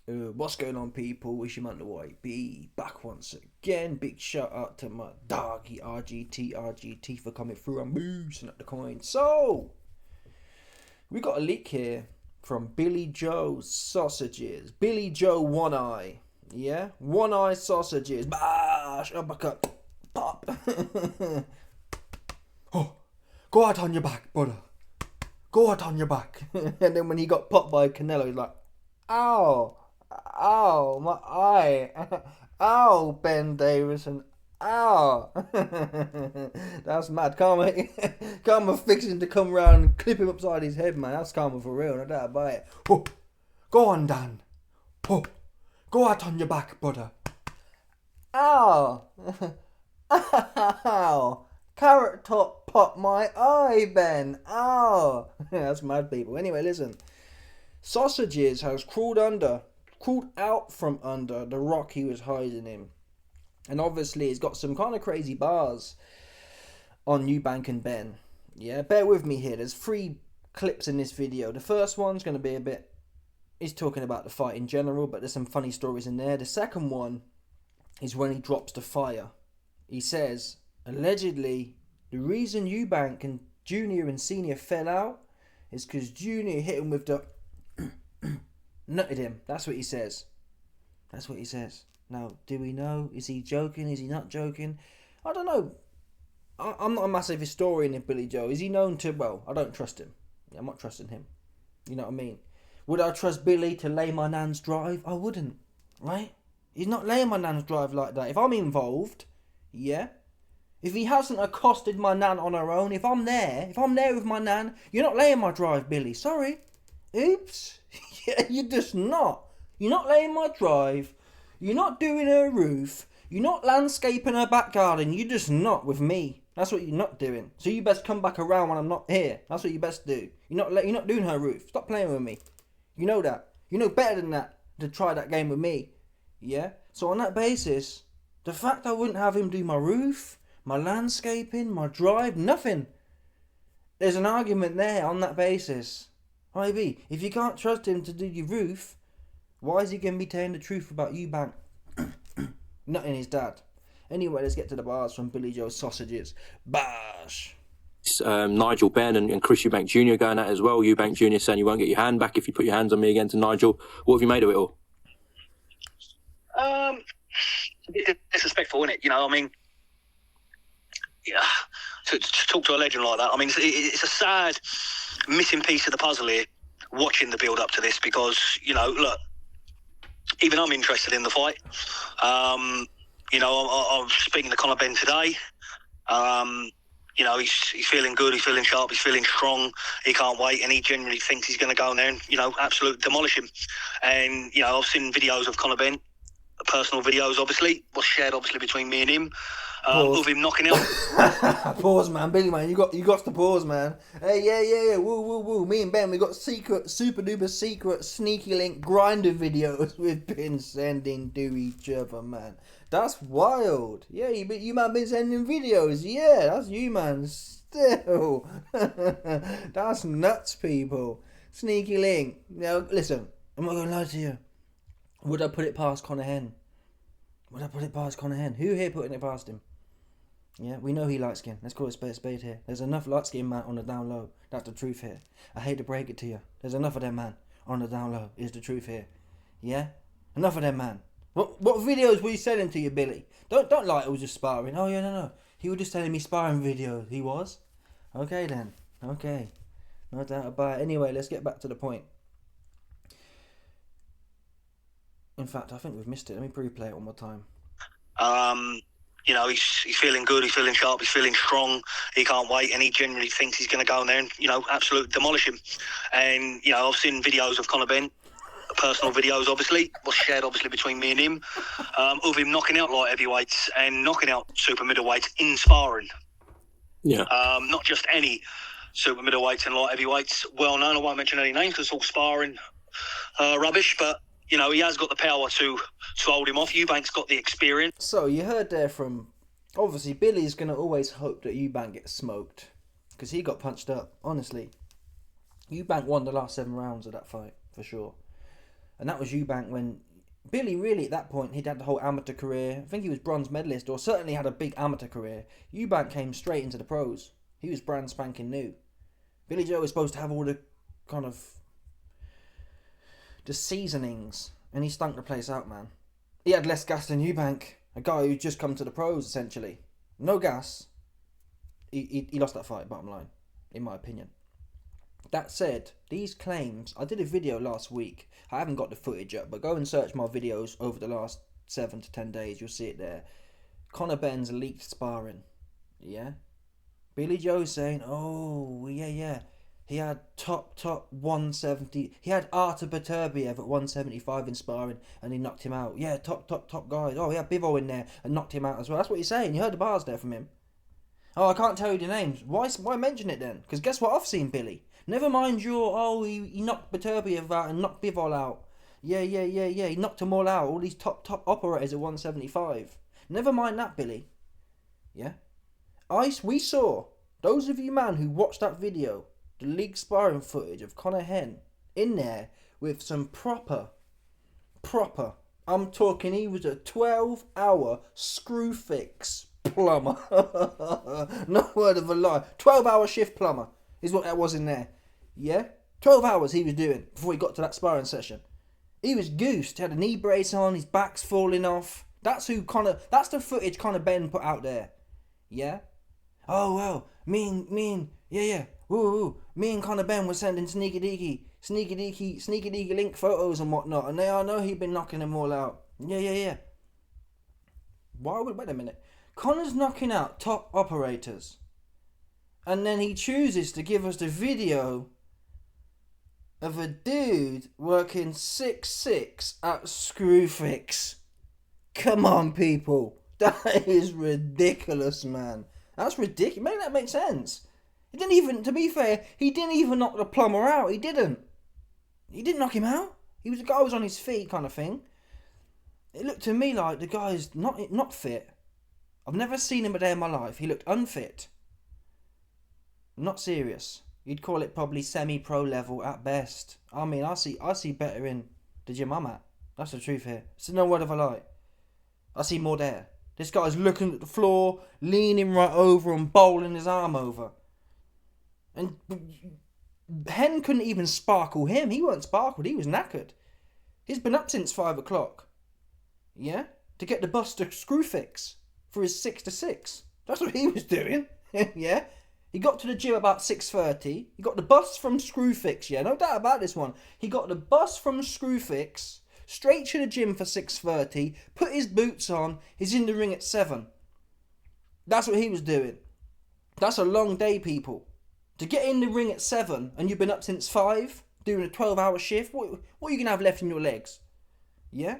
What's going on, people? It's your man the YB back once again. Big shout out to my doggy RGT for coming through and boosting up the coin. So we got a leak here from Billy Joe Sausages. Billy Joe One Eye. Yeah? One Eye Sausages. Bash! Uppercut. Pop. Oh, go out on your back, brother. Go out on your back. And then when he got popped by Canelo, he's like, ow. Ow, my eye. Ow, Ben Davison. Ow. That's mad. Karma fixing to come round and clip him upside his head, man. That's karma for real. No doubt about it. Oh, go on, Dan. Oh, go out on your back, brother. Ow. Ow. Carrot top popped my eye, Ben. Ow. That's mad, people. Anyway, listen. Sausages has crawled out from under the rock he was hiding in. And obviously he's got some kind of crazy bars on Eubank and Ben. Yeah, bear with me here. There's 3 clips in this video. The first one's going to be he's talking about the fight in general, but there's some funny stories in there. The second one is when he drops the fire. He says, allegedly, the reason Eubank and Junior and Senior fell out is because Junior hit him with the nutted him. That's what he says. Now, do we know? Is he joking? Is he not joking? I don't know. I'm not a massive historian of Billy Joe. Is he known to... Well, I don't trust him. I'm not trusting him. You know what I mean? Would I trust Billy to lay my nan's drive? I wouldn't. Right? He's not laying my nan's drive like that. If I'm involved, yeah? If he hasn't accosted my nan on her own, if I'm there with my nan, you're not laying my drive, Billy. Sorry. Oops. Yeah, you're just not. You're not laying my drive. You're not doing her roof. You're not landscaping her back garden. You're just not with me. That's what you're not doing. So you best come back around when I'm not here. That's what you best do. You're not doing her roof. Stop playing with me. You know that. You know better than that to try that game with me. Yeah? So on that basis, the fact I wouldn't have him do my roof, my landscaping, my drive, nothing. There's an argument there on that basis. IB, if you can't trust him to do your roof, why is he going to be telling the truth about Eubank? Not in his dad. Anyway, let's get to the bars from Billy Joe Sausages. Bash! Nigel Benn and Chris Eubank Jr. going at it as well. Eubank Jr. saying you won't get your hand back if you put your hands on me again to Nigel. What have you made of it all? It's disrespectful, isn't it? You know, I mean, yeah, to talk to a legend like that, I mean, it's a sad missing piece of the puzzle here, watching the build up to this, because, you know, look, even I'm interested in the fight. You know, I was speaking to Conor Benn today. You know, he's feeling good, he's feeling sharp, he's feeling strong, he can't wait, and he genuinely thinks he's going to go in there and, you know, absolutely demolish him. And, you know, I've seen videos of Conor Benn, personal videos, obviously, was shared, obviously, between me and him, of him knocking out. Pause, man. Billy, man, you got to pause, man. Hey, yeah. Woo. Me and Ben, we got super duper secret sneaky link grinder videos we've been sending to each other, man. That's wild. Yeah, you man been sending videos. Yeah, that's you, man. Still. That's nuts, people. Sneaky link. Now, listen, I'm not going to lie to you. Would I put it past Conor Hen? Who here putting it past him? Yeah, we know he light skin. Let's call it spade here. There's enough light skin man on the down low. That's the truth here. I hate to break it to you. There's enough of them, man, on the down low. Is the truth here. Yeah? Enough of them, man. What videos were you sending to you, Billy? Don't lie, it was just sparring. Oh yeah, no. He was just telling me sparring videos. He was? Okay then. Okay. No doubt about it. Anyway, let's get back to the point. In fact, I think we've missed it. Let me replay it one more time. You know, he's feeling good, he's feeling sharp, he's feeling strong, he can't wait, and he genuinely thinks he's going to go in there and, you know, absolutely demolish him. And, you know, I've seen videos of Conor Benn, personal videos, obviously, was shared, obviously, between me and him, of him knocking out light heavyweights and knocking out super middleweights in sparring. Yeah. Not just any super middleweights and light heavyweights. Well known, I won't mention any names because it's all sparring rubbish, but, you know, he has got the power to hold him off. Eubank's got the experience. So, you heard there from... Obviously, Billy's going to always hope that Eubank gets smoked. Because he got punched up, honestly. Eubank won the last 7 rounds of that fight, for sure. And that was Eubank when Billy really at that point, he'd had the whole amateur career. I think he was bronze medalist or certainly had a big amateur career. Eubank came straight into the pros. He was brand spanking new. Billy Joe was supposed to have all the kind of the seasonings, and he stunk the place out, man. He had less gas than Eubank, a guy who just come to the pros essentially. No gas. He lost that fight, bottom line, in my opinion. That said, these claims, I did a video last week. I haven't got the footage up, but go and search my videos over the last 7 to 10 days. You'll see it there. Conor Ben's leaked sparring. Yeah? Billy Joe saying, oh, yeah. He had top 170. He had Artur Beterbiev at 175 in sparring, and he knocked him out. Yeah, top guys. Oh, he had Bivol in there and knocked him out as well. That's what he's saying. You heard the bars there from him. Oh, I can't tell you the names. Why mention it then? Because guess what I've seen, Billy? Never mind he knocked Beterbiev out and knocked Bivol out. Yeah. He knocked them all out. All these top operators at 175. Never mind that, Billy. Yeah? We saw, those of you, man, who watched that video, the league sparring footage of Conor Henn in there with some proper, I'm talking he was a 12-hour screw fix plumber. No word of a lie. 12-hour shift plumber is what that was in there. Yeah? 12 hours he was doing before he got to that sparring session. He was goosed. He had a knee brace on, his back's falling off. That's the footage Conor Ben put out there. Yeah? Oh, well, me and Conor Ben were sending sneaky deaky link photos and whatnot, and I know he'd been knocking them all out. Yeah. Wait a minute. Conor's knocking out top operators, and then he chooses to give us the video of a dude working 6'6" at Screwfix. Come on, people. That is ridiculous, man. That's ridiculous. Make that make sense. To be fair, he didn't even knock the plumber out. He didn't knock him out. The guy was on his feet kind of thing. It looked to me like the guy's not fit. I've never seen him a day in my life. He looked unfit. Not serious. You'd call it probably semi-pro level at best. I mean, I see better in the gym I'm at. That's the truth here. It's no word of a lie. I see more there. This guy's looking at the floor, leaning right over and bowling his arm over. And Henn couldn't even sparkle him. He weren't sparkled. He was knackered. He's been up since 5 o'clock. Yeah? To get the bus to Screwfix for his 6 to 6. That's what he was doing. Yeah? He got to the gym about 6:30. He got the bus from Screwfix. Yeah, no doubt about this one. He got the bus from Screwfix straight to the gym for 6:30. Put his boots on. He's in the ring at 7. That's what he was doing. That's a long day, people. To get in the ring at 7 and you've been up since 5 doing a 12-hour shift, what are you going to have left in your legs? Yeah?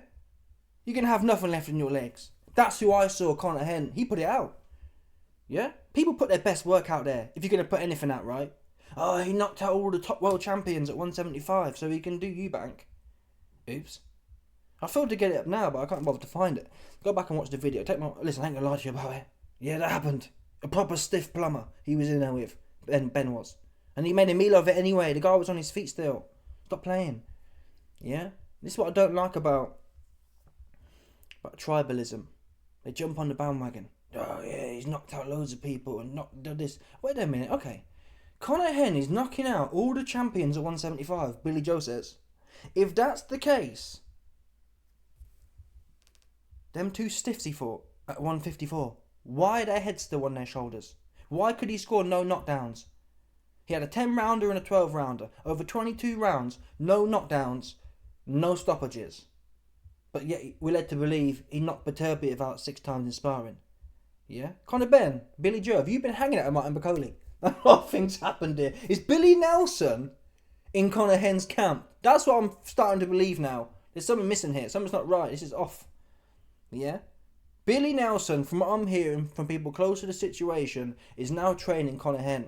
You're going to have nothing left in your legs. That's who I saw, Conor Henn. He put it out. Yeah? People put their best work out there, if you're going to put anything out, right? Oh, he knocked out all the top world champions at 175, so he can do Eubank. Oops. I failed to get it up now, but I can't bother to find it. Go back and watch the video. Listen, I ain't going to lie to you about it. Yeah, that happened. A proper stiff plumber he was in there with. Ben was. And he made a meal of it anyway. The guy was on his feet still. Stop playing. Yeah? This is what I don't like about tribalism. They jump on the bandwagon. Oh yeah, he's knocked out loads of people and done this. Wait a minute, okay. Conor Henn is knocking out all the champions at 175, Billy Joe says. If that's the case, them two stiffs he fought at 154, why are their heads still on their shoulders? Why could he score no knockdowns? He had a 10-rounder and a 12-rounder. Over 22 rounds, no knockdowns, no stoppages. But yet we're led to believe he knocked Beterbiev out 6 times in sparring. Yeah? Conor Ben, Billy Joe, have you been hanging out with Martin Bacoli? A lot of things happened here. Is Billy Nelson in Conor Henn's camp? That's what I'm starting to believe now. There's something missing here. Something's not right. This is off. Yeah? Billy Nelson, from what I'm hearing from people close to the situation, is now training Conor Henn.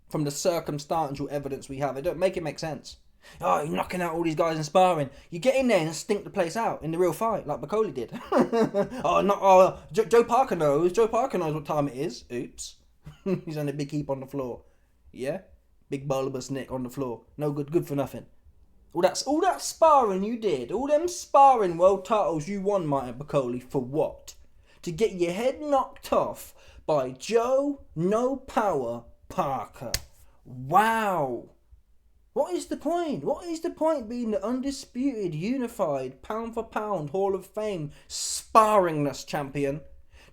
From the circumstantial evidence we have. It don't make it make sense. Oh, you're knocking out all these guys in sparring. You get in there and stink the place out in the real fight, like Bacoli did. Joe Parker knows. Joe Parker knows what time it is. Oops. He's on a big heap on the floor. Yeah? Big bulbous neck on the floor. No good for nothing. All that sparring you did, all them sparring world titles you won, Martin Bacoli, for what? To get your head knocked off by Joe No Power Parker. Wow. What is the point? What is the point being the undisputed, unified, pound for pound Hall of Fame sparringness champion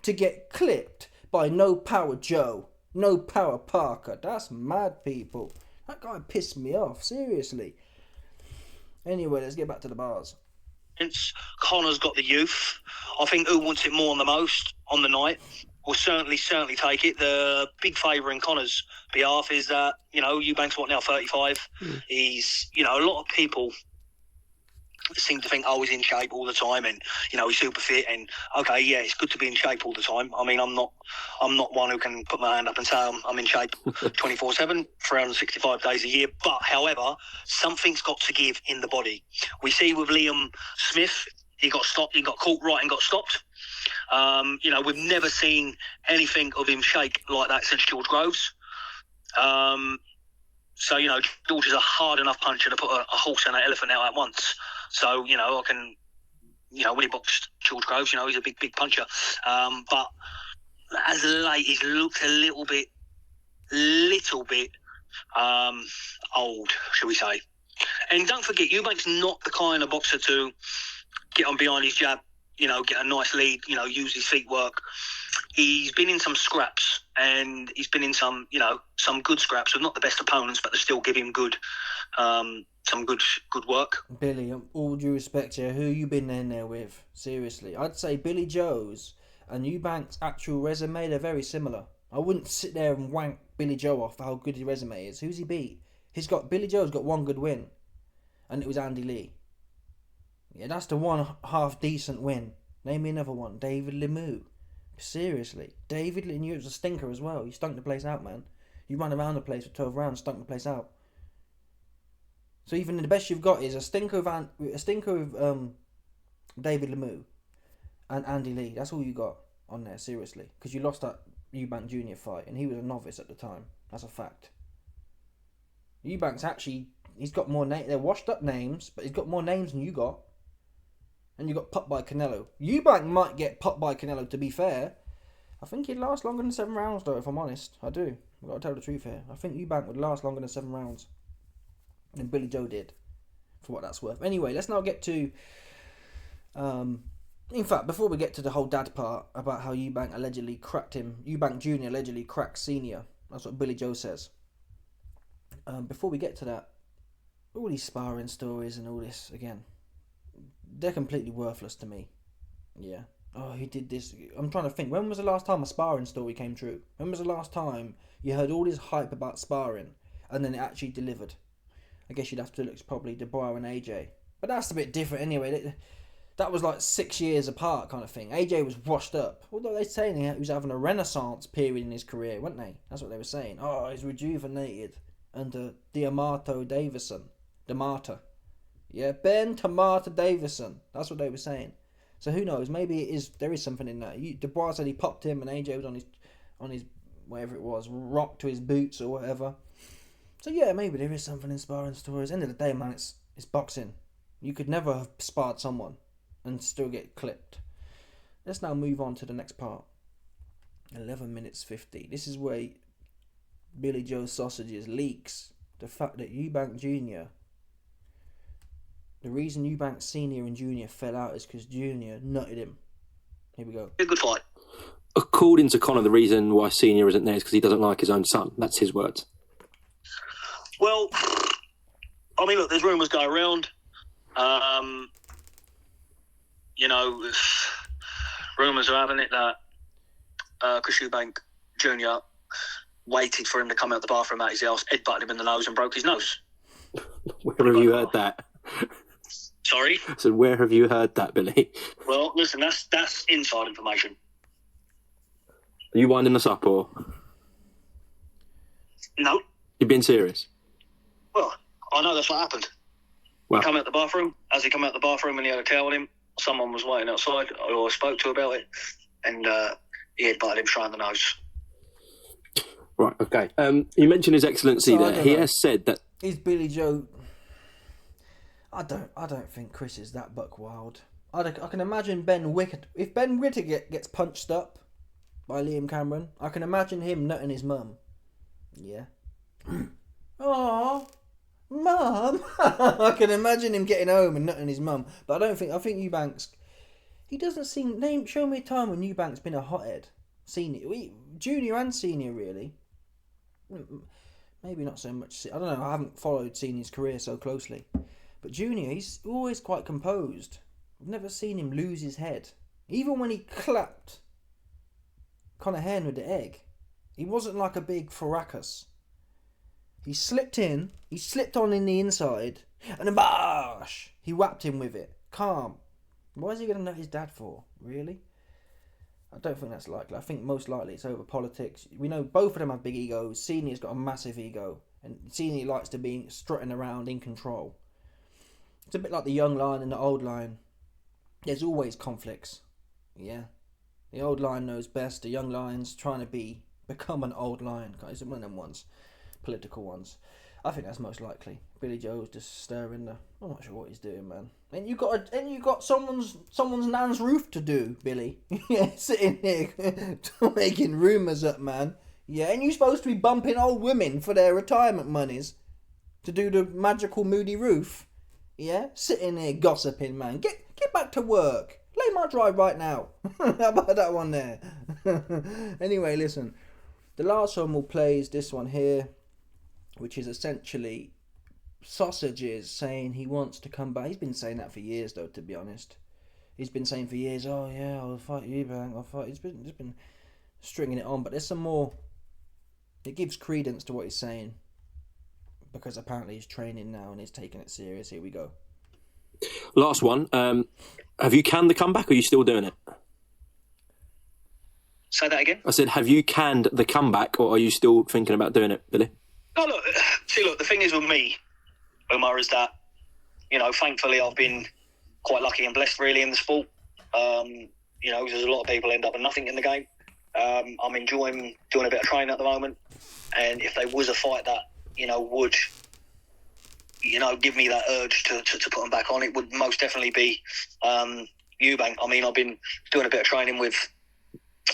to get clipped by No Power Joe, No Power Parker? That's mad, people. That guy pissed me off, seriously. Anyway, let's get back to the bars. Connor's got the youth. I think who wants it more than the most on the night will certainly take it. The big favour in Connor's behalf is that, Eubank's what now, 35? He's, a lot of people seem to think, he's in shape all the time and, he's super fit and, okay, yeah, it's good to be in shape all the time. I mean, I'm not one who can put my hand up and say I'm in shape 24/7, 365 days a year. But, however, something's got to give in the body. We see with Liam Smith, he got stopped, he got caught right and got stopped. We've never seen anything of him shake like that since George Groves. So, George is a hard enough puncher to put a horse and an elephant out at once. So, I can, when he boxed George Groves, he's a big puncher. But as late, he's looked a little bit old, shall we say. And don't forget, Eubank's not the kind of boxer to get on behind his jab, get a nice lead, use his feet work. He's been in some scraps and he's been in some good scraps with not the best opponents, but they still give him some good work. Billy, all due respect here, who you been in there with? Seriously. I'd say Billy Joe's and Eubank's actual resume, they're very similar. I wouldn't sit there and wank Billy Joe off for how good his resume is. Who's he beat? Billy Joe's got one good win, and it was Andy Lee. Yeah, that's the one half decent win. Name me another one. David Lemieux. Seriously. David Lemieux was a stinker as well. You stunk the place out, man. You ran around the place for 12 rounds, stunk the place out. So even the best you've got is a stinker of David Lemieux and Andy Lee. That's all you got on there, seriously. Because you lost that Eubank Jr. fight, and he was a novice at the time. That's a fact. Eubank's actually, he's got more names. They're washed up names, but he's got more names than you got. And you got popped by Canelo. Eubank might get popped by Canelo, to be fair. I think he'd last longer than 7 rounds, though, if I'm honest. I do. I've got to tell the truth here. I think Eubank would last longer than 7 rounds than Billy Joe did, for what that's worth. Anyway, let's now get to... in fact, before we get to the whole dad part about how Eubank allegedly cracked him, Eubank Jr. allegedly cracked Senior. That's what Billy Joe says. Before we get to that, all these sparring stories and all this, again, they're completely worthless to me. Yeah. Oh, he did this. I'm trying to think. When was the last time a sparring story came true? When was the last time you heard all this hype about sparring and then it actually delivered? I guess you'd have to look probably Dubois and AJ. But that's a bit different anyway. That was like 6 years apart kind of thing. AJ was washed up. Although they're saying he was having a renaissance period in his career, weren't they? That's what they were saying. Oh, he's rejuvenated under D'Amato Davison. D'Amata. Yeah, Ben Tamata Davison. That's what they were saying. So who knows? Maybe there is something in that. Dubois said he popped him and AJ was on his whatever it was, rock to his boots or whatever. So yeah, maybe there is something in sparring stories. End of the day, man, it's boxing. You could never have sparred someone and still get clipped. Let's now move on to the next part. 11 minutes 50. This is where Billy Joe Sausages leaks the fact that Eubank Jr. The reason Eubank Senior and Junior fell out is because Junior nutted him. Here we go. A good fight. According to Connor, the reason why Senior isn't there is because he doesn't like his own son. That's his words. Well, I mean, look, there's rumours going around. Rumours are having it that Chris Eubank Jr. waited for him to come out the bathroom at his house, headbutted him in the nose and broke his nose. Where have you heard that? Sorry? So where have you heard that, Billy? Well, listen, that's inside information. Are you winding us up, or...? No. You're being serious? Well, I know that's what happened. Well, He come out the bathroom. As he come out the bathroom and he had a towel on him, someone was waiting outside, or I spoke to about it, and he headbutted him straight in the nose. Right, okay. You mentioned His Excellency there. He has said that... Is Billy Joe... I don't think Chris is that buck wild. I can imagine Ben Wicket. If Ben Wicket gets punched up by Liam Cameron, I can imagine him nutting his mum. Yeah. Oh, mum. I can imagine him getting home and nutting his mum. But I think Eubanks. He doesn't seem. Show me a time when Eubanks been a hothead. Junior and senior, really. Maybe not so much. I don't know. I haven't followed senior's career so closely. But Junior, he's always quite composed. I've never seen him lose his head. Even when he clapped Conor Hen with the egg, he wasn't like a big Farrakus. He slipped on in the inside, and then bash! He whapped him with it. Calm. Why is he going to nut his dad for? Really? I don't think that's likely. I think most likely it's over politics. We know both of them have big egos. Senior's got a massive ego, and Senior likes to be strutting around in control. It's a bit like the young lion and the old lion. There's always conflicts. Yeah. The old lion knows best. The young lion's trying to become an old lion. It's one of them ones. Political ones. I think that's most likely. Billy Joe's just stirring the... I'm not sure what he's doing, man. And you got someone's nan's roof to do, Billy. Yeah, sitting here making rumours up, man. Yeah, and you're supposed to be bumping old women for their retirement monies to do the magical moody roof. Yeah, sitting here gossiping, man. Get back to work. Lay my drive right now. How about that one there? Anyway, listen. The last one we'll play is this one here, which is essentially Sausages saying he wants to come back. He's been saying that for years, though, to be honest. He's been saying for years, oh yeah, I'll fight Eubank, I'll fight. He's been stringing it on, but there's some more. It gives credence to what he's saying, because apparently he's training now and he's taking it serious. Here we go. Last one. Have you canned the comeback, or are you still doing it? Say that again? I said, have you canned the comeback, or are you still thinking about doing it, Billy? Oh, look, the thing is with me, Omar, is that, thankfully I've been quite lucky and blessed, really, in the sport. There's a lot of people end up with nothing in the game. I'm enjoying doing a bit of training at the moment. And if there was a fight that, would, give me that urge to put them back on, it would most definitely be Eubank. I mean, I've been doing a bit of training with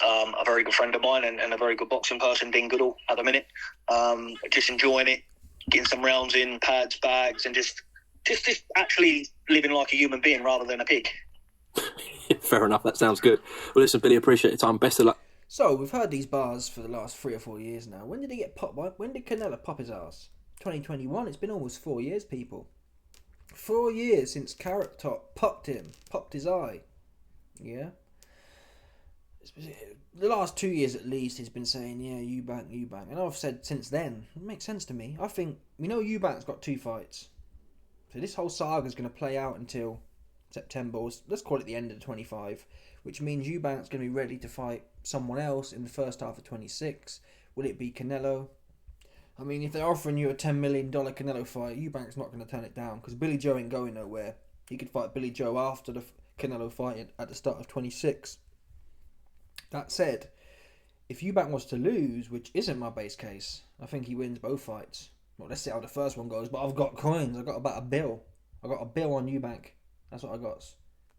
a very good friend of mine and a very good boxing person, Dean Goodall, at the minute. Just enjoying it, getting some rounds in, pads, bags, and just actually living like a human being rather than a pig. Fair enough, that sounds good. Well, listen, Billy, appreciate your time. Best of luck. So, we've heard these bars for the last 3 or 4 years now. When did he get popped? When did Canelo pop his ass? 2021. It's been almost 4 years, people. 4 years since Carrot Top popped his eye. Yeah? The last 2 years at least, he's been saying, yeah, Eubank. And I've said since then, it makes sense to me. I think, Eubank's got 2 fights. So this whole saga's going to play out until September, let's call it the end of 25, which means Eubank's going to be ready to fight someone else in the first half of 26. Will it be Canelo? I mean, if they're offering you a $10 million Canelo fight, Eubank's not going to turn it down, because Billy Joe ain't going nowhere. He could fight Billy Joe after the Canelo fight at the start of 26. That said, if Eubank was to lose, which isn't my base case, I think he wins both fights. Well, let's see how the first one goes, but I've got coins. I've got about a bill. I got a bill on Eubank. That's what I got.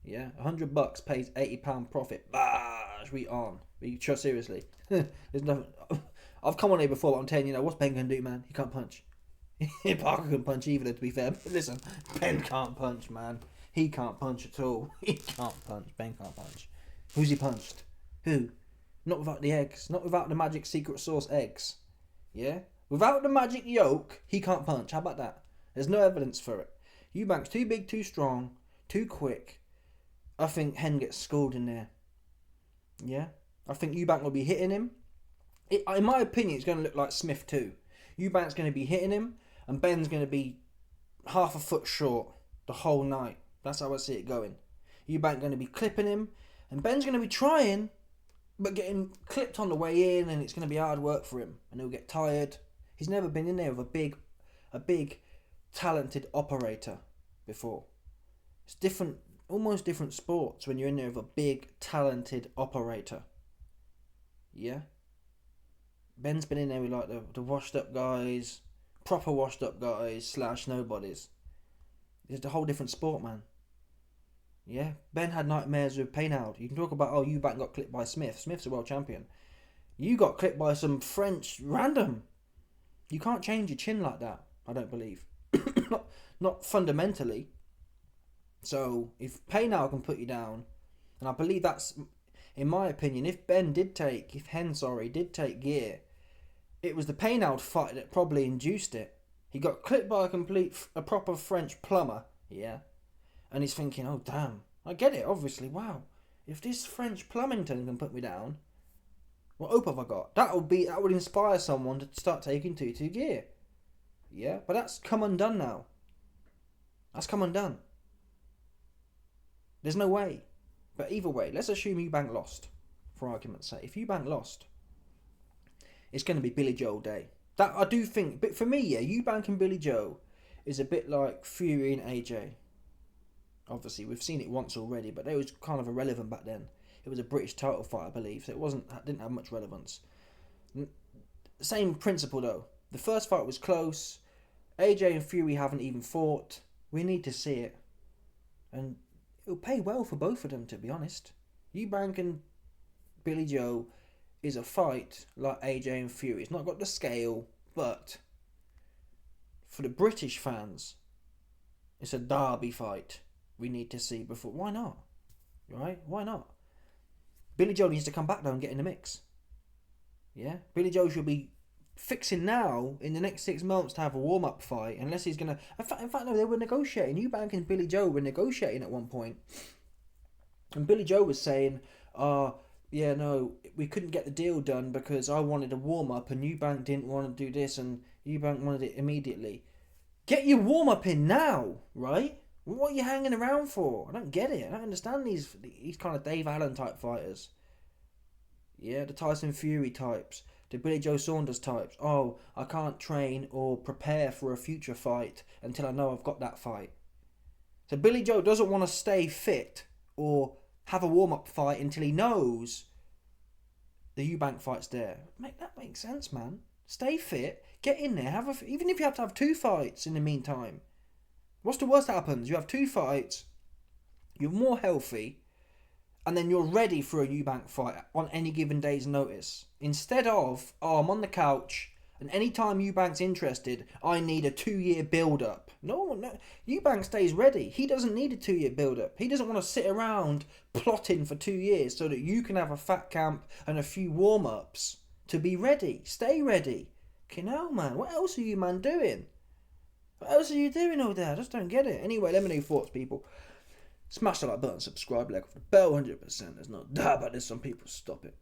Yeah, $100 pays £80 profit. Bash, we on. We trust seriously. There's nothing. I've come on here before, but I'm telling you, what's Ben gonna do, man? He can't punch. Parker can punch either, to be fair. But listen, Ben can't punch, man. He can't punch at all. He can't punch. Ben can't punch. Who's he punched? Who? Not without the eggs. Not without the magic secret sauce eggs. Yeah? Without the magic yolk, he can't punch. How about that? There's no evidence for it. Eubank's too big, too strong, too quick. I think Hen gets schooled in there. Yeah? I think Eubank will be hitting him. In my opinion, it's going to look like Smith too. Eubank's going to be hitting him, and Ben's going to be half a foot short the whole night. That's how I see it going. Eubank going to be clipping him, and Ben's going to be trying, but getting clipped on the way in, and it's going to be hard work for him, and he'll get tired. He's never been in there with a big, talented operator before. It's different, almost different sports when you're in there with a big, talented operator. Yeah? Ben's been in there with like the washed up guys, proper washed up guys / nobodies. It's a whole different sport, man. Yeah, Ben had nightmares with Paynoud. You can talk about, oh, Eubank got clipped by Smith. Smith's a world champion. You got clipped by some French random. You can't change your chin like that, I don't believe. not fundamentally. So, if Paynoud can put you down, and I believe that's, in my opinion, if Hen did take gear, it was the Paynoud fight that probably induced it. He got clipped by a proper French plumber, yeah? And he's thinking, oh, damn. I get it, obviously. Wow. If this French Plumbington can put me down, what hope have I got? That would inspire someone to start taking 2-2 gear. Yeah? But that's come undone now. That's come undone. There's no way. But either way, let's assume Eubank lost, for argument's sake. If Eubank lost, it's going to be Billy Joe Day. That I do think, but for me, yeah, Eubank and Billy Joe is a bit like Fury and AJ. Obviously, we've seen it once already, but it was kind of irrelevant back then. It was a British title fight, I believe, so it didn't have much relevance. Same principle though. The first fight was close. AJ and Fury haven't even fought. We need to see it, and it'll pay well for both of them, to be honest. Eubank and Billy Joe is a fight like AJ and Fury. It's not got the scale, but for the British fans, it's a derby fight we need to see before. Why not? Right? Why not? Billy Joe needs to come back though and get in the mix. Yeah? Billy Joe should be fixing now in the next 6 months to have a warm-up fight, unless he's going to... In fact, no, they were negotiating. Eubank and Billy Joe were negotiating at one point. And Billy Joe was saying, yeah, no, we couldn't get the deal done because I wanted a warm-up and Eubank didn't want to do this and Eubank wanted it immediately. Get your warm-up in now, right? What are you hanging around for? I don't get it. I don't understand these kind of Dave Allen type fighters. Yeah, the Tyson Fury types. The Billy Joe Saunders types. Oh, I can't train or prepare for a future fight until I know I've got that fight. So Billy Joe doesn't want to stay fit or have a warm-up fight until he knows the Eubank fight's there. That makes sense, man. Stay fit, get in there, even if you have to have 2 fights in the meantime. What's the worst that happens? You have 2 fights, you're more healthy, and then you're ready for a Eubank fight on any given day's notice. Instead of, I'm on the couch, and anytime Eubank's interested, I need a 2-year build-up. No, Eubank stays ready. He doesn't need a 2-year build-up. He doesn't want to sit around plotting for 2 years so that you can have a fat camp and a few warm-ups to be ready. Stay ready. Hell, man, what else are you, man, doing? What else are you doing over there? I just don't get it. Anyway, let me know your thoughts, people. Smash the like button, subscribe, like the bell, 100%. There's no doubt about this. Some people stop it.